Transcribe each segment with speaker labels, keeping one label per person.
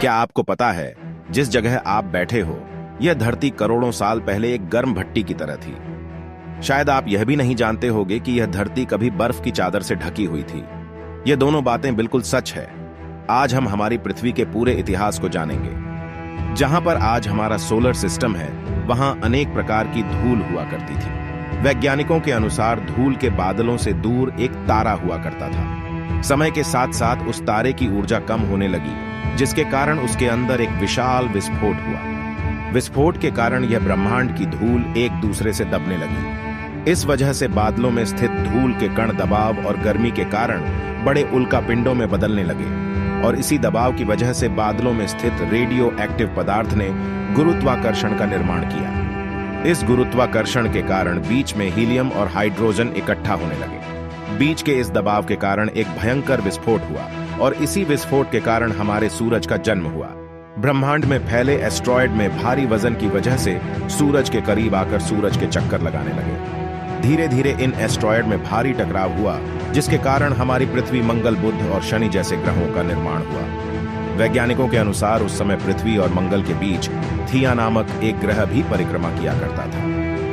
Speaker 1: क्या आपको पता है, जिस जगह आप बैठे हो यह धरती करोड़ों साल पहले एक गर्म भट्टी की तरह थी। शायद आप यह भी नहीं जानते होंगे कि यह धरती कभी बर्फ की चादर से ढकी हुई थी। ये दोनों बातें बिल्कुल सच है। आज हम हमारी पृथ्वी के पूरे इतिहास को जानेंगे। जहां पर आज हमारा सोलर सिस्टम है, वहां अनेक प्रकार की धूल हुआ करती थी। वैज्ञानिकों के अनुसार धूल के बादलों से दूर एक तारा हुआ करता था। समय के साथ साथ उस तारे की ऊर्जा कम होने लगी, जिसके कारण उसके अंदर एक विशाल विस्फोट हुआ। विस्फोट के कारण यह ब्रह्मांड की धूल एक दूसरे से दबने लगी। इस वजह से बादलों में स्थित धूल के कण दबाव और गर्मी के कारण बड़े उल्कापिंडों में बदलने लगे, और इसी दबाव की वजह से बादलों में स्थित रेडियो एक्टिव पदार्थ ने गुरुत्वाकर्षण का निर्माण किया। इस गुरुत्वाकर्षण के कारण बीच में हीलियम और हाइड्रोजन इकट्ठा होने लगे। बीच के इस दबाव के कारण एक भयंकर विस्फोट हुआ, और इसी विस्फोट के कारण हमारे सूरज का जन्म हुआ। ब्रह्मांड में फैले एस्ट्रॉयड में भारी वजन की वजह से सूरज के करीब आकर सूरज के चक्कर लगाने लगे। धीरे धीरे इन एस्ट्रॉयड में भारी टकराव हुआ, जिसके कारण हमारी पृथ्वी, मंगल, बुध और शनि जैसे ग्रहों का निर्माण हुआ। वैज्ञानिकों के अनुसार उस समय पृथ्वी और मंगल के बीच थिया नामक एक ग्रह भी परिक्रमा किया करता था।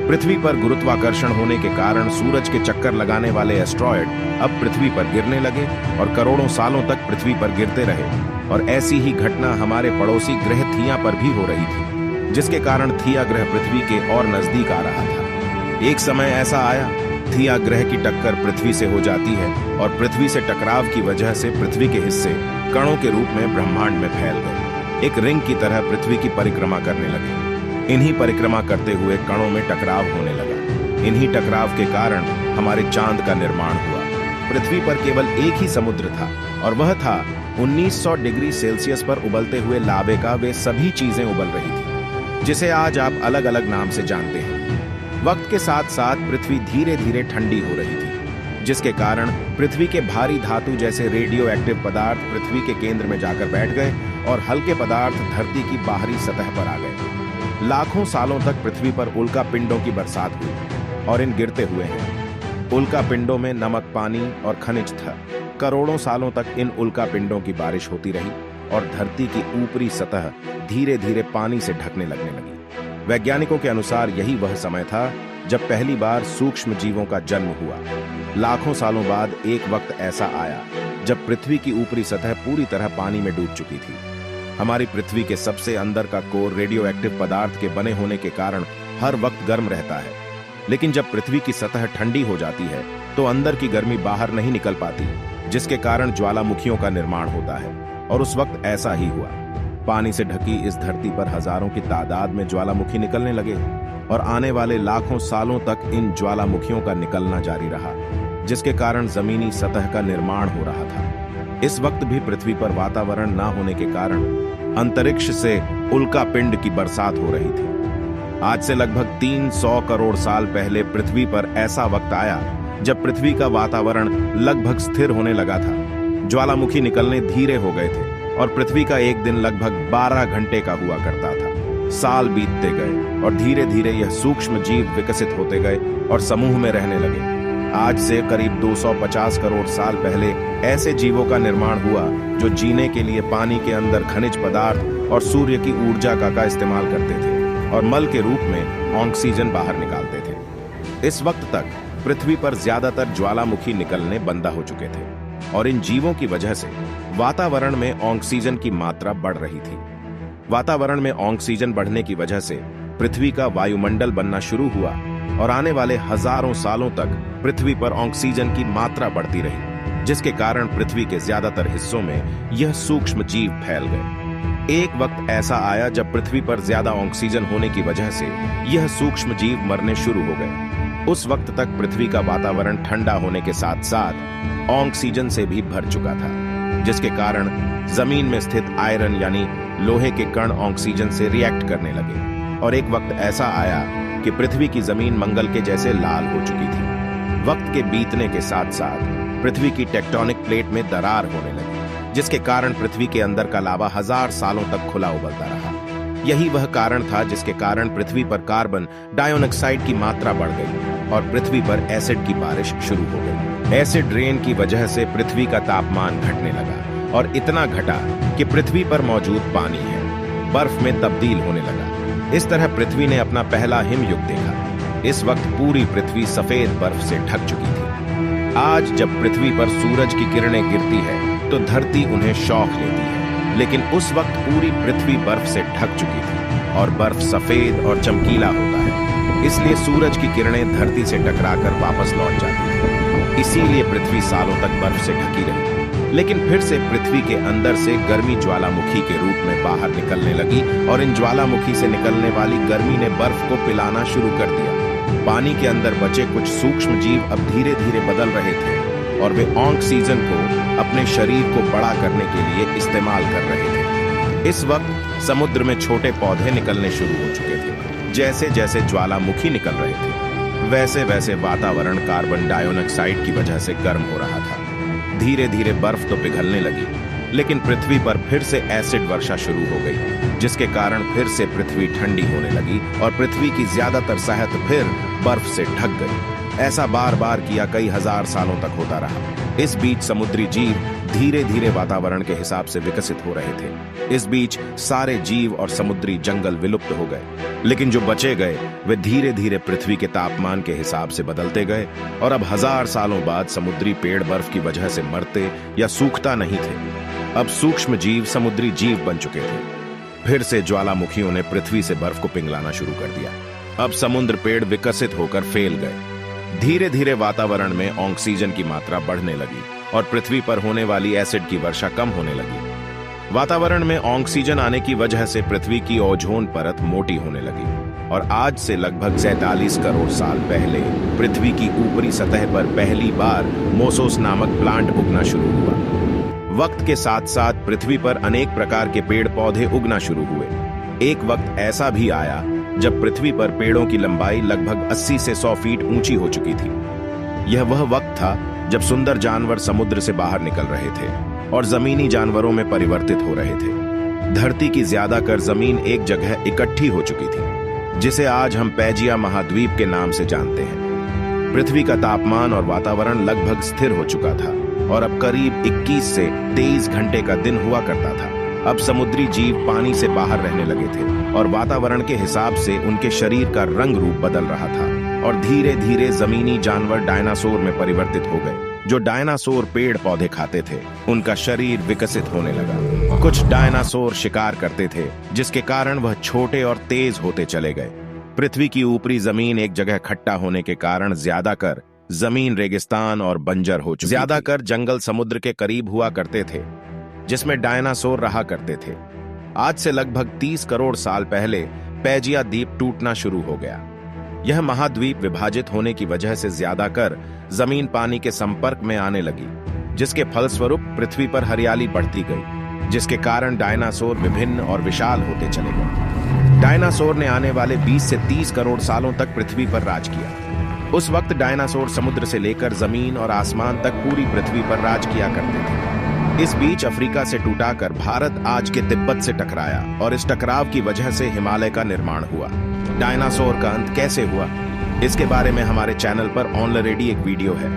Speaker 1: पृथ्वी पर गुरुत्वाकर्षण होने के कारण सूरज के चक्कर लगाने वाले एस्ट्रॉयड अब पृथ्वी पर गिरने लगे और करोड़ों सालों तक पृथ्वी पर गिरते रहे। और ऐसी ही घटना हमारे पड़ोसी ग्रह थिया पर भी हो रही थी, जिसके कारण थिया ग्रह पृथ्वी के और नजदीक आ रहा था। एक समय ऐसा आया, थिया ग्रह की टक्कर पृथ्वी से हो जाती है, और पृथ्वी से टकराव की वजह से पृथ्वी के हिस्से कणों के रूप में ब्रह्मांड में फैल गए। एक रिंग की तरह पृथ्वी की परिक्रमा करने लगे। इन्हीं परिक्रमा करते हुए कणों में टकराव होने लगा। इन्हीं टकराव के कारण हमारे चांद का निर्माण हुआ। पृथ्वी पर केवल एक ही समुद्र था, और वह था 1900 डिग्री सेल्सियस पर उबलते हुए लावे का वे सभी चीजें उबल रही थी, जिसे आज आप अलग अलग नाम से जानते हैं। वक्त के साथ साथ पृथ्वी धीरे धीरे ठंडी हो रही थी, जिसके कारण पृथ्वी के भारी धातु जैसे रेडियो एक्टिव पदार्थ पृथ्वी के केंद्र में जाकर बैठ गए, और हल्के पदार्थ धरती की बाहरी सतह पर आ गए। लाखों सालों तक पृथ्वी पर उल्कापिंडों की बरसात हुई, और इन गिरते हुए हैं उल्कापिंडों में नमक, पानी और खनिज था। करोड़ों सालों तक इन उल्कापिंडों की बारिश होती रही, और धरती की ऊपरी सतह धीरे धीरे पानी से ढकने लगने लगी। वैज्ञानिकों के अनुसार यही वह समय था जब पहली बार सूक्ष्म जीवों का जन्म हुआ। लाखों सालों बाद एक वक्त ऐसा आया जब पृथ्वी की ऊपरी सतह पूरी तरह पानी में डूब चुकी थी। हमारी पृथ्वी के सबसे अंदर का कोर रेडियो एक्टिव पदार्थ के बने होने के कारण हर वक्त गर्म रहता है, लेकिन जब पृथ्वी की सतह ठंडी हो जाती है तो अंदर की गर्मी बाहर नहीं निकल पाती, जिसके कारण ज्वालामुखियों का निर्माण होता है। और उस वक्त ऐसा ही हुआ। पानी से ढकी इस धरती पर हजारों की तादाद में ज्वालामुखी निकलने लगे, और आने वाले लाखों सालों तक इन ज्वालामुखियों का निकलना जारी रहा, जिसके कारण जमीनी सतह का निर्माण हो रहा था। इस वक्त भी पृथ्वी पर वातावरण न होने के कारण अंतरिक्ष से उल्कापिंड की बरसात हो रही थी। आज से लगभग 300 करोड़ साल पहले पृथ्वी पर ऐसा वक्त आया जब पृथ्वी का वातावरण लगभग स्थिर होने लगा था। ज्वालामुखी निकलने धीरे हो गए थे, और पृथ्वी का एक दिन लगभग 12 घंटे का हुआ करता था। साल बीतते गए, और धीरे धीरे यह सूक्ष्म जीव विकसित होते गए और समूह में रहने लगे। आज से करीब 250 करोड़ साल पहले ऐसे जीवों का निर्माण हुआ जो जीने के लिए पानी के अंदर खनिज पदार्थ और सूर्य की ऊर्जा का इस्तेमाल करते थे, और मल के रूप में ऑक्सीजन बाहर निकालते थे। इस वक्त तक पृथ्वी पर ज्यादातर ज्वालामुखी निकलने बंद हो चुके थे, और इन जीवों की वजह से वातावरण में ऑक्सीजन की मात्रा बढ़ रही थी। वातावरण में ऑक्सीजन बढ़ने की वजह से पृथ्वी का वायुमंडल बनना शुरू हुआ, और आने वाले हजारों सालों तक पृथ्वी पर ऑक्सीजन की मात्रा बढ़ती रही, जिसके कारण पृथ्वी के ज्यादातर हिस्सों में यह सूक्ष्म जीव फैल गए। एक वक्त ऐसा आया जब पृथ्वी पर ज्यादा ऑक्सीजन होने की वजह से यह सूक्ष्म जीव मरने शुरू हो गए। उस वक्त तक पृथ्वी का वातावरण ठंडा होने के साथ साथ ऑक्सीजन से भी भर चुका था, जिसके कारण जमीन में स्थित आयरन यानी लोहे के कण ऑक्सीजन से रिएक्ट करने लगे। और एक वक्त ऐसा आया कि पृथ्वी की जमीन मंगल के जैसे लाल हो चुकी थी। वक्त के बीतने के साथ साथ पृथ्वी की टेक्टोनिक प्लेट में दरार होने लगी, जिसके कारण पृथ्वी के अंदर का लावा हजार सालों तक खुला उबलता रहा। यही वह कारण था जिसके कारण पृथ्वी पर कार्बन डाइऑक्साइड की मात्रा बढ़ गई, और पृथ्वी पर एसिड की बारिश शुरू हो गई। एसिड रेन की वजह से पृथ्वी का तापमान घटने लगा, और इतना घटा कि पृथ्वी पर मौजूद पानी है बर्फ में तब्दील होने लगा। इस तरह पृथ्वी ने अपना पहला हिमयुग देखा। इस वक्त पूरी पृथ्वी सफेद बर्फ से ढक चुकी थी। आज जब पृथ्वी पर सूरज की किरणें गिरती है तो धरती उन्हें शौक लेती है, लेकिन उस वक्त पूरी पृथ्वी बर्फ से ढक चुकी थी और बर्फ सफेद और चमकीला होता है, इसलिए सूरज की किरणें धरती से टकराकर वापस लौट जाती थी। इसीलिए पृथ्वी सालों तक बर्फ से ढकी रही। लेकिन फिर से पृथ्वी के अंदर से गर्मी ज्वालामुखी के रूप में बाहर निकलने लगी और इन ज्वालामुखी से निकलने वाली गर्मी ने बर्फ को पिलाना शुरू कर दिया। पानी के अंदर बचे कुछ सूक्ष्म जीव अब धीरे धीरे बदल रहे थे और वे ऑक्सीजन को अपने शरीर को बड़ा करने के लिए इस्तेमाल कर रहे थे। इस वक्त समुद्र में छोटे पौधे निकलने शुरू हो चुके थे। जैसे जैसे ज्वालामुखी निकल रहे थे वैसे वैसे वातावरण कार्बन डाइऑक्साइड की वजह से गर्म हो रहा था। धीरे धीरे बर्फ तो पिघलने लगी, लेकिन पृथ्वी पर फिर से एसिड वर्षा शुरू हो गई, जिसके कारण फिर से पृथ्वी ठंडी होने लगी और पृथ्वी की ज्यादातर सतह फिर बर्फ से ढक गई। ऐसा बार बार किया कई हजार सालों तक होता रहा। इस बीच समुद्री जीव धीरे धीरे वातावरण के हिसाब से विकसित हो रहे थे। इस बीच सारे जीव और समुद्री जंगल विलुप्त हो गए, लेकिन जो बचे गए वे धीरे धीरे पृथ्वी के तापमान के हिसाब से बदलते गए और अब हजार सालों बाद समुद्री पेड़ बर्फ की वजह से मरते या सूखता नहीं थे। अब सूक्ष्म जीव समुद्री जीव बन चुके थे। फिर से ज्वालामुखियों ने पृथ्वी से बर्फ को पिघलाना शुरू कर दिया। अब समुद्र पेड़ विकसित होकर फैल गए। धीरे धीरे वातावरण में ऑक्सीजन की मात्रा बढ़ने लगी और पृथ्वी पर होने वाली एसिड की वर्षा कम होने लगी। वातावरण में ऑक्सीजन आने की वजह से पृथ्वी की ओजोन परत मोटी होने लगी और आज से लगभग 47 करोड़ साल पहले पृथ्वी की ऊपरी सतह पर पहली बार मोसोस नामक प्लांट उगना शुरू हुआ। वक्त के साथ साथ पृथ्वी पर अनेक प्रकार के पेड़ पौधे उगना शुरू हुए। एक वक्त ऐसा भी आया जब पृथ्वी पर पेड़ों की लंबाई लगभग 80 से 100 फीट ऊंची हो चुकी थी। यह वह वक्त था जब सुंदर जानवर समुद्र से बाहर निकल रहे थे और जमीनी जानवरों में परिवर्तित हो रहे थे। धरती की ज्यादातर जमीन एक जगह इकट्ठी हो चुकी थी, जिसे आज हम पैजिया महाद्वीप के नाम से जानते हैं। पृथ्वी का तापमान और वातावरण लगभग स्थिर हो चुका था और अब करीब 21 से 23 घंटे का दिन हुआ करता था। अब समुद्री जीव पानी से बाहर रहने लगे थे और वातावरण के हिसाब से उनके शरीर का रंग रूप बदल रहा था और धीरे धीरे जमीनी जानवर डायनासोर में परिवर्तित हो गए। जो डायनासोर पेड़ पौधे खाते थे उनका शरीर विकसित होने लगा। कुछ डायनासोर शिकार करते थे, जिसके कारण वह छोटे और तेज होते चले गए। पृथ्वी की ऊपरी जमीन एक जगह इकट्ठा होने के कारण ज्यादातर जमीन रेगिस्तान और बंजर हो चुकी। ज्यादातर जंगल समुद्र के करीब हुआ करते थे, जिसमें डायनासोर रहा करते थे। आज से लगभग 30 करोड़ साल पहले पैजिया द्वीप टूटना शुरू हो गया। यह महाद्वीप विभाजित होने की वजह से ज्यादातर जमीन पानी के संपर्क में आने लगी, जिसके फलस्वरूप पृथ्वी पर हरियाली बढ़ती गई, जिसके कारण डायनासोर विभिन्न और विशाल होते चले गए। डायनासोर ने आने वाले 20 से 30 करोड़ सालों तक पृथ्वी पर राज किया। उस वक्त डायनासोर समुद्र से लेकर जमीन और आसमान तक पूरी पृथ्वी पर राज किया करते थे। इस बीच अफ्रीका से टूटाकर भारत आज के तिब्बत से टकराया और इस टकराव की वजह से हिमालय का निर्माण हुआ। डायनासोर का अंत कैसे हुआ, इसके बारे में हमारे चैनल पर ऑलरेडी एक वीडियो है,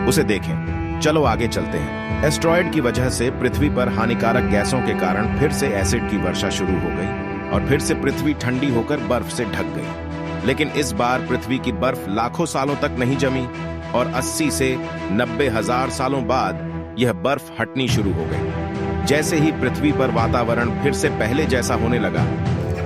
Speaker 1: उसे देखें। चलो आगे चलते हैं। एस्ट्रॉयड की वजह से पृथ्वी पर हानिकारक गैसों के कारण फिर से एसिड की वर्षा शुरू हो गई और फिर से पृथ्वी ठंडी होकर बर्फ से ढक गई। लेकिन इस बार पृथ्वी की बर्फ लाखों सालों तक नहीं जमी और 80 से 90 हजार सालों बाद यह बर्फ हटनी शुरू हो गई। जैसे ही पृथ्वी पर वातावरण फिर से पहले जैसा होने लगा,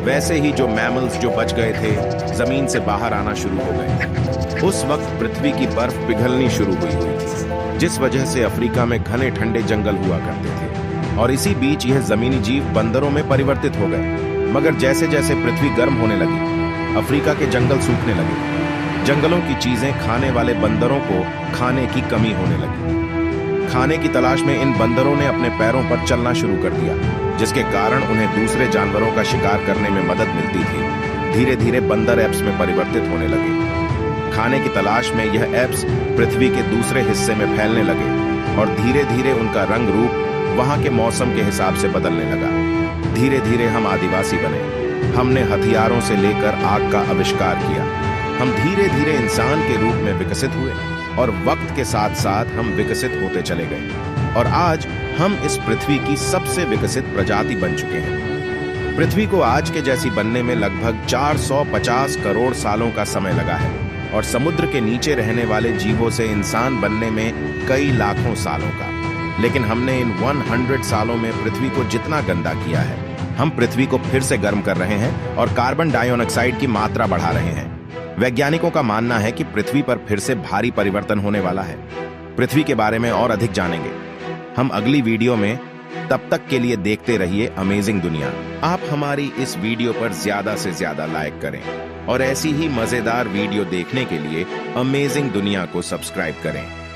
Speaker 1: वैसे ही जो मैमल्स जो बच गए थे जमीन से बाहर आना शुरू हो गए। उस वक्त पृथ्वी की बर्फ पिघलनी शुरू हुई थी, जिस वजह से अफ्रीका में घने ठंडे जंगल हुआ करते थे और इसी बीच यह जमीनी जीव बंदरों में परिवर्तित हो गए। मगर जैसे जैसे पृथ्वी गर्म होने लगी, अफ्रीका के जंगल सूखने लगे। जंगलों की चीजें खाने वाले बंदरों को खाने की कमी होने लगी। खाने की तलाश में इन बंदरों ने अपने पैरों पर चलना शुरू कर दिया, जिसके कारण उन्हें दूसरे जानवरों का शिकार करने में मदद मिलती थी। धीरे धीरे बंदर एप्स में परिवर्तित होने लगे। खाने की तलाश में यह एप्स पृथ्वी के दूसरे हिस्से में फैलने लगे और धीरे धीरे उनका रंग रूप वहां के मौसम के हिसाब से बदलने लगा। धीरे धीरे हम आदिवासी बने। हमने हथियारों से लेकर आग का आविष्कार किया। हम धीरे धीरे इंसान के रूप में विकसित हुए और वक्त के साथ साथ हम विकसित होते चले गए और आज हम इस पृथ्वी की सबसे विकसित प्रजाति बन चुके हैं। पृथ्वी को आज के जैसी बनने में लगभग 450 करोड़ सालों का समय लगा है और समुद्र के नीचे रहने वाले जीवों से इंसान बनने में कई लाखों सालों का। लेकिन हमने इन 100 सालों में पृथ्वी को जितना गंदा किया है, हम पृथ्वी को फिर से गर्म कर रहे हैं और कार्बन डाइऑक्साइड की मात्रा बढ़ा रहे हैं। वैज्ञानिकों का मानना है कि पृथ्वी पर फिर से भारी परिवर्तन होने वाला है। पृथ्वी के बारे में और अधिक जानेंगे हम अगली वीडियो में। तब तक के लिए देखते रहिए अमेजिंग दुनिया। आप हमारी इस वीडियो पर ज्यादा से ज्यादा लाइक करें और ऐसी ही मजेदार वीडियो देखने के लिए अमेजिंग दुनिया को सब्सक्राइब करें।